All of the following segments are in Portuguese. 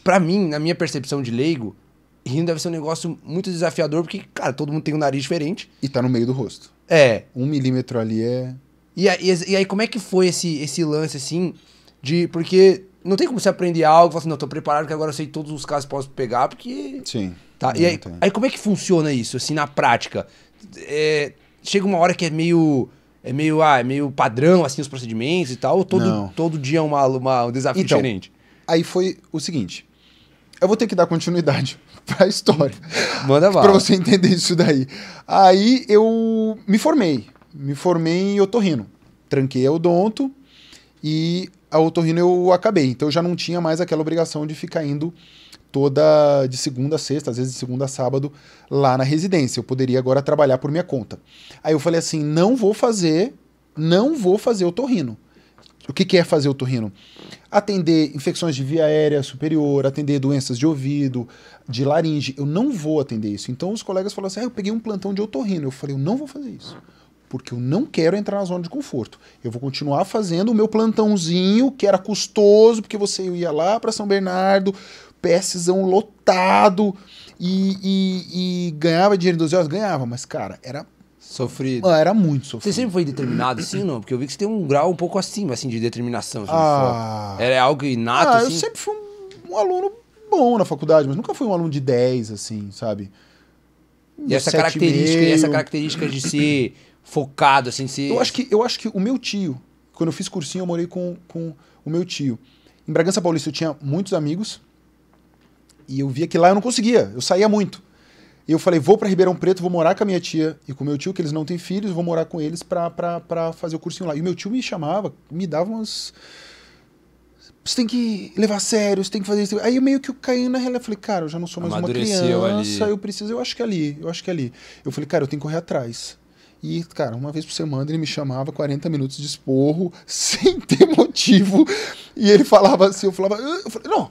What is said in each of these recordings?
pra mim, na minha percepção de leigo, rindo deve ser um negócio muito desafiador, porque, cara, todo mundo tem um nariz diferente. E tá no meio do rosto. É. 1 milímetro ali é... E aí, como é que foi esse lance, assim, porque não tem como você aprender algo e falar assim, não, tô preparado que agora eu sei todos os casos que posso pegar, porque... Sim. Tá? E aí, como é que funciona isso, assim, na prática? Chega uma hora que é meio padrão, assim, os procedimentos e tal, ou todo dia é um desafio diferente? Aí foi o seguinte, eu vou ter que dar continuidade pra história. Manda bala. Pra você entender isso daí. Aí eu me formei em otorrino. Tranquei a odonto e a otorrino eu acabei. Então eu já não tinha mais aquela obrigação de ficar indo toda de segunda a sexta, às vezes de segunda a sábado, lá na residência. Eu poderia agora trabalhar por minha conta. Aí eu falei assim, não vou fazer otorrino. O que é fazer otorrino? Atender infecções de via aérea superior, atender doenças de ouvido, de laringe. Eu não vou atender isso. Então os colegas falaram assim, eu peguei um plantão de otorrino. Eu falei, eu não vou fazer isso. Porque eu não quero entrar na zona de conforto. Eu vou continuar fazendo o meu plantãozinho, que era custoso, porque você ia lá para São Bernardo, PSzão lotado, e ganhava dinheiro em 12 horas? Ganhava, mas, cara, era... Sofrido. Era muito sofrido. Você sempre foi determinado assim, não? Porque eu vi que você tem um grau um pouco acima, assim, de determinação, assim, de foco. Era algo inato, assim? Eu sempre fui um aluno bom na faculdade, mas nunca fui um aluno de 10, assim, sabe? E essa característica de ser focado, assim, ser... Eu acho que o meu tio, quando eu fiz cursinho, eu morei com o meu tio. Em Bragança Paulista eu tinha muitos amigos e eu via que lá eu não conseguia, eu saía muito. E eu falei, vou para Ribeirão Preto, vou morar com a minha tia e com o meu tio, que eles não têm filhos, vou morar com eles pra fazer o cursinho lá. E o meu tio me chamava, me dava umas... Você tem que levar a sério, você tem que fazer isso. Aí eu meio que caí na realidade, eu falei, cara, eu já não sou mais uma criança, eu acho que é ali. Eu falei, cara, eu tenho que correr atrás. E, cara, uma vez por semana ele me chamava 40 minutos de esporro, sem ter motivo. E ele falava assim, eu falei, não,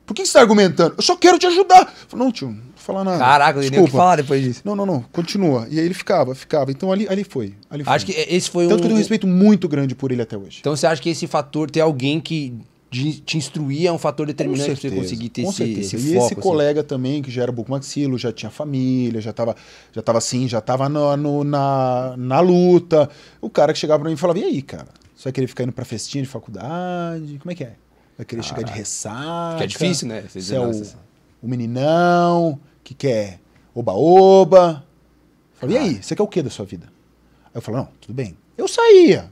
por que você tá argumentando? Eu só quero te ajudar. Eu falei, não, tio, não vou falar nada. Caraca, eu nem o que falar depois disso. Não, continua. E aí ele ficava. Então ali foi. Acho que esse foi Tanto que eu tenho um respeito muito grande por ele até hoje. Então você acha que esse fator, ter alguém que te instruir é um fator determinante pra você conseguir ter esse foco? E esse colega também, que já era bucomaxilo, já tinha família, já tava na luta. O cara que chegava pra mim e falava, e aí, cara? Você vai querer ficar indo pra festinha de faculdade? Como é que é? Vai querer chegar de ressaca? Que é difícil, né? Você é o meninão que quer oba-oba. Eu falei, e aí? Você quer o que da sua vida? Aí eu falei, não, tudo bem. Eu saía.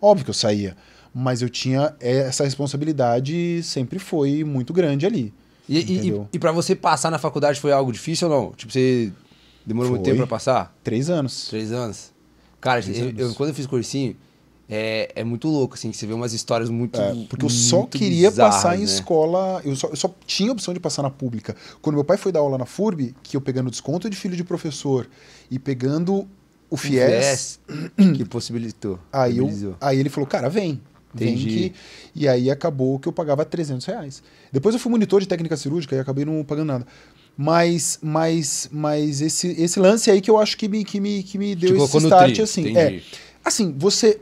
Óbvio que eu saía. Mas eu tinha essa responsabilidade, sempre foi muito grande ali. E pra você passar na faculdade foi algo difícil ou não? Tipo, você demorou muito tempo pra passar? 3 anos. 3 anos? Cara, quando eu fiz cursinho, é muito louco, assim, que você vê umas histórias muito porque eu só queria passar em né? escola, eu só tinha a opção de passar na pública. Quando meu pai foi dar aula na FURB, que eu pegando desconto de filho de professor e pegando o FIES... que possibilitou. Aí ele falou, cara, vem. E aí acabou que eu pagava R$300. Depois eu fui monitor de técnica cirúrgica e acabei não pagando nada. Mas esse lance aí que eu acho que me deu esse start, assim. Assim, você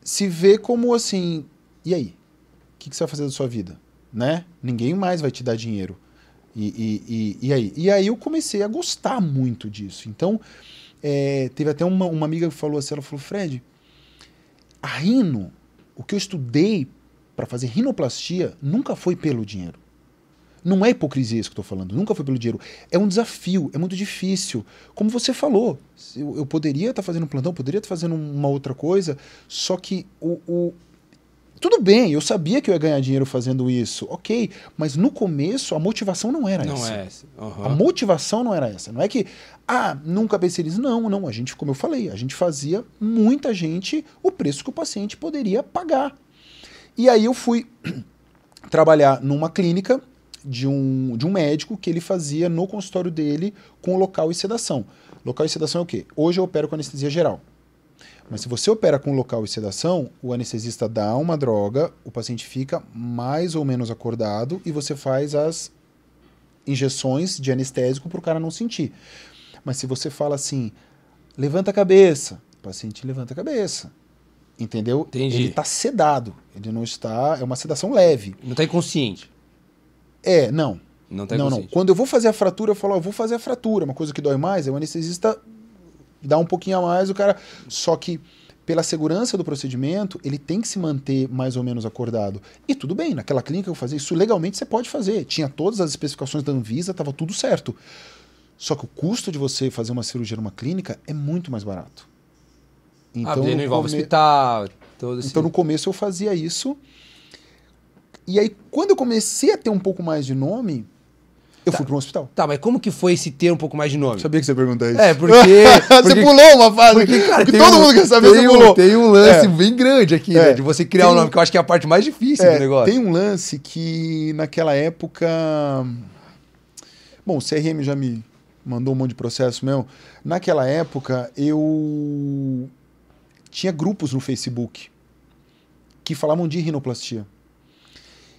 se vê como assim, e aí? O que você vai fazer da sua vida? Né? Ninguém mais vai te dar dinheiro. E aí? E aí eu comecei a gostar muito disso. Então, teve até uma amiga que falou assim, ela falou, Fred, a rino, o que eu estudei para fazer rinoplastia nunca foi pelo dinheiro. Não é hipocrisia isso que eu estou falando, nunca foi pelo dinheiro. É um desafio, é muito difícil. Como você falou, eu poderia estar fazendo um plantão, poderia estar fazendo uma outra coisa, só que tudo bem, eu sabia que eu ia ganhar dinheiro fazendo isso, ok, mas no começo a motivação não era essa. Não é essa. Uhum. A motivação não era essa. Não é que, nunca pensei nisso. Não, a gente, como eu falei, a gente fazia muita gente o preço que o paciente poderia pagar. E aí eu fui trabalhar numa clínica de um médico que ele fazia no consultório dele com local e sedação. Local e sedação é o quê? Hoje eu opero com anestesia geral. Mas se você opera com local e sedação, o anestesista dá uma droga, o paciente fica mais ou menos acordado e você faz as injeções de anestésico para o cara não sentir. Mas se você fala assim, levanta a cabeça, o paciente levanta a cabeça. Entendeu? Entendi. Ele está sedado, ele não está... É uma sedação leve. Não está inconsciente. Não. Não tá não. Quando eu vou fazer a fratura, eu falo, ó, vou fazer a fratura. Uma coisa que dói mais, é o anestesista dá um pouquinho a mais, o cara... Só que, pela segurança do procedimento, ele tem que se manter mais ou menos acordado. E tudo bem, naquela clínica que eu fazia, isso legalmente você pode fazer. Tinha todas as especificações da Anvisa, estava tudo certo. Só que o custo de você fazer uma cirurgia numa clínica é muito mais barato. Então, não envolve hospital, todo Então, no começo eu fazia isso. E aí, quando eu comecei a ter um pouco mais de nome, eu fui para um hospital. Tá, mas como que foi esse ter um pouco mais de nome? Sabia que você ia perguntar isso. Porque você pulou uma fase. Porque, cara, todo mundo quer saber, você pulou. Tem um lance bem grande aqui, né? De você criar um nome, que eu acho que é a parte mais difícil do negócio. Tem um lance que, naquela época... Bom, o CRM já me mandou um monte de processo mesmo. Naquela época, eu tinha grupos no Facebook que falavam de rinoplastia.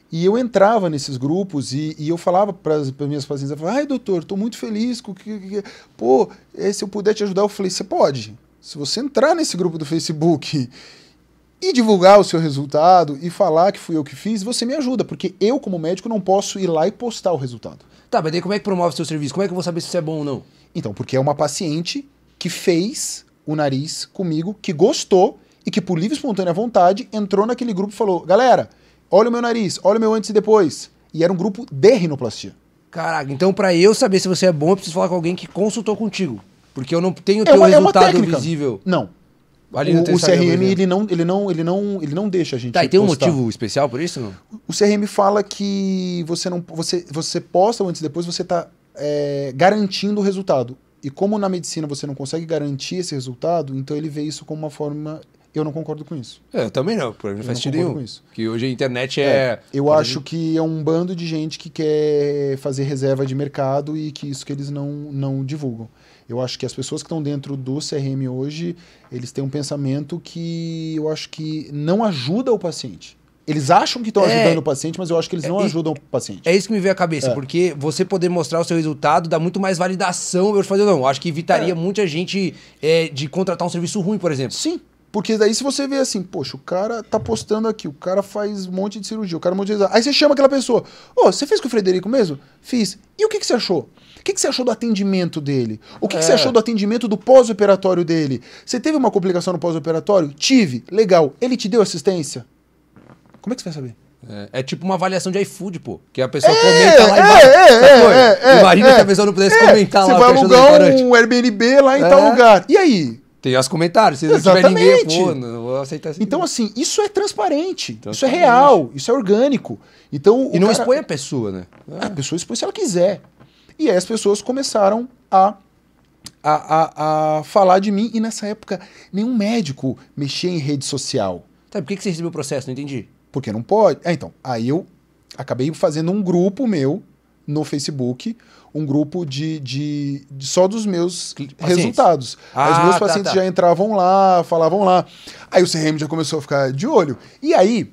E eu entrava nesses grupos e eu falava para as minhas pacientes, eu falava, ai doutor, estou muito feliz com que... Pô, se eu puder te ajudar, eu falei, você pode. Se você entrar nesse grupo do Facebook e divulgar o seu resultado e falar que fui eu que fiz, você me ajuda, porque eu, como médico, não posso ir lá e postar o resultado. Tá, mas daí como é que promove o seu serviço? Como é que eu vou saber se isso é bom ou não? Então, porque é uma paciente que fez o nariz comigo, que gostou e que, por livre e espontânea vontade, entrou naquele grupo e falou, galera, olha o meu nariz, olha o meu antes e depois. E era um grupo de rinoplastia. Caraca, então pra eu saber se você é bom, eu preciso falar com alguém que consultou contigo. Porque eu não tenho o teu resultado visível. Não. Ali no o CRM, ele não deixa a gente Tá, e tem um motivo especial por isso, não? O CRM fala que você posta o antes e depois, você está garantindo o resultado. E como na medicina você não consegue garantir esse resultado, então ele vê isso como uma forma... Eu não concordo com isso. Eu também não, por mim não faz sentido nenhum. Que hoje a internet eu acho que é um bando de gente que quer fazer reserva de mercado e que isso que eles não divulgam. Eu acho que as pessoas que estão dentro do CRM hoje, eles têm um pensamento que eu acho que não ajuda o paciente. Eles acham que estão ajudando o paciente, mas eu acho que eles não ajudam o paciente. É isso que me veio à cabeça, porque você poder mostrar o seu resultado dá muito mais validação eu fazer não. Acho que evitaria muita gente de contratar um serviço ruim, por exemplo. Sim. Porque daí se você vê assim, poxa, o cara tá postando aqui, o cara faz um monte de cirurgia, o cara um monte de... Aí você chama aquela pessoa, você fez com o Frederico mesmo? Fiz. E o que você achou? O que você achou do atendimento dele? O que você achou do atendimento do pós-operatório dele? Você teve uma complicação no pós-operatório? Tive. Legal. Ele te deu assistência? Como é que você vai saber? É tipo uma avaliação de iFood, pô. Que a pessoa comenta lá embaixo. Imagina que a pessoa não pudesse comentar lá. Você vai alugar um Airbnb lá em tal lugar. E aí? Tem os comentários, se não tiver ninguém, pô, não vou aceitar isso. Então, assim, isso é transparente, isso é real, isso é orgânico. Então, e não expõe a pessoa, né? A pessoa expõe se ela quiser. E aí as pessoas começaram a falar de mim, e nessa época nenhum médico mexia em rede social. Tá, por que você recebeu o processo? Não entendi. Porque não pode. Então, aí eu acabei fazendo um grupo meu no Facebook, um grupo de só dos meus resultados. Os meus pacientes já entravam lá, falavam lá. Aí o CRM já começou a ficar de olho. E aí,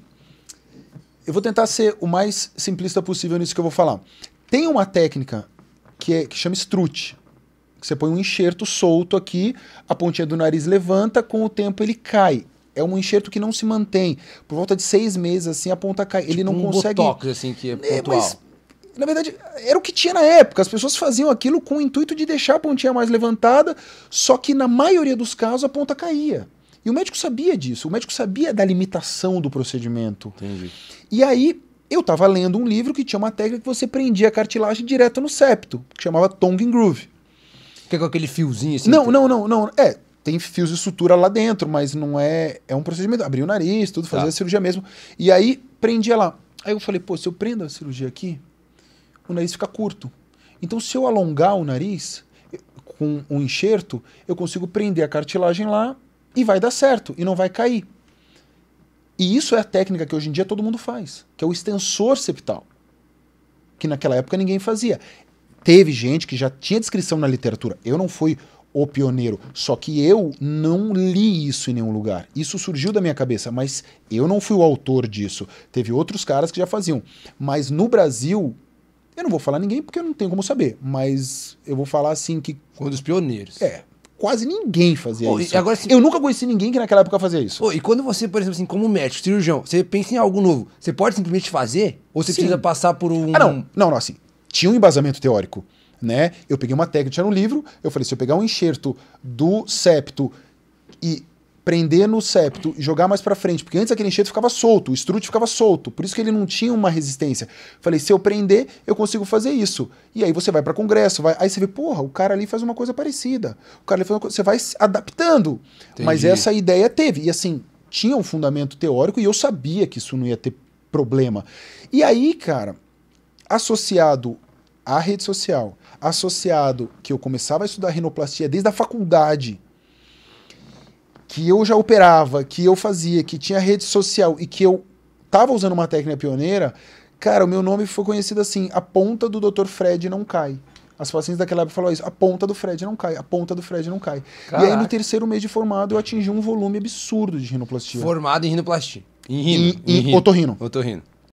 eu vou tentar ser o mais simplista possível nisso que eu vou falar. Tem uma técnica que chama Strut. Que você põe um enxerto solto aqui, a pontinha do nariz levanta, com o tempo ele cai. É um enxerto que não se mantém. Por volta de 6 meses, assim, a ponta cai. Ele não consegue... botox, assim, que é pontual. Mas, na verdade, era o que tinha na época. As pessoas faziam aquilo com o intuito de deixar a pontinha mais levantada, só que na maioria dos casos a ponta caía. E o médico sabia disso. O médico sabia da limitação do procedimento. Entendi. E aí, eu estava lendo um livro que tinha uma técnica que você prendia a cartilagem direto no septo, que chamava Tongue and Groove. Que é com aquele fiozinho assim? Não. Tem fios de sutura lá dentro, mas não é... É um procedimento. Abrir o nariz, tudo, fazer a cirurgia mesmo. E aí, prendia lá. Aí eu falei, pô, se eu prendo a cirurgia aqui, o nariz fica curto. Então, se eu alongar o nariz com um enxerto, eu consigo prender a cartilagem lá e vai dar certo, e não vai cair. E isso é a técnica que hoje em dia todo mundo faz, que é o extensor septal, que naquela época ninguém fazia. Teve gente que já tinha descrição na literatura. Eu não fui o pioneiro, só que eu não li isso em nenhum lugar. Isso surgiu da minha cabeça, mas eu não fui o autor disso. Teve outros caras que já faziam. Mas no Brasil, eu não vou falar ninguém porque eu não tenho como saber, mas eu vou falar assim que... Um dos pioneiros. quase ninguém fazia isso. Agora, assim, eu nunca conheci ninguém que naquela época fazia isso. E quando você, por exemplo, assim, como médico, cirurgião, você pensa em algo novo, você pode simplesmente fazer? Ou você precisa passar por um... Não, assim, tinha um embasamento teórico, né? Eu peguei uma técnica, tinha no livro, eu falei, se eu pegar um enxerto do septo e prender no septo e jogar mais pra frente, porque antes aquele enxerto ficava solto, o estrude ficava solto, por isso que ele não tinha uma resistência. Falei, se eu prender, eu consigo fazer isso. E aí você vai pra congresso, aí você vê, porra, o cara ali faz uma coisa parecida. O cara ali faz uma coisa, você vai se adaptando. Entendi. Mas essa ideia teve. E assim, tinha um fundamento teórico e eu sabia que isso não ia ter problema. E aí, cara, associado à rede social, associado que eu começava a estudar rinoplastia desde a faculdade, que eu já operava, que eu fazia, que tinha rede social e que eu tava usando uma técnica pioneira, cara, o meu nome foi conhecido assim, a ponta do Dr. Fred não cai. As pacientes daquela época falaram isso, a ponta do Fred não cai, a ponta do Fred não cai. Caraca. E aí no terceiro mês de formado eu atingi um volume absurdo de rinoplastia. Formado em rinoplastia. Em otorrino. Otorrino.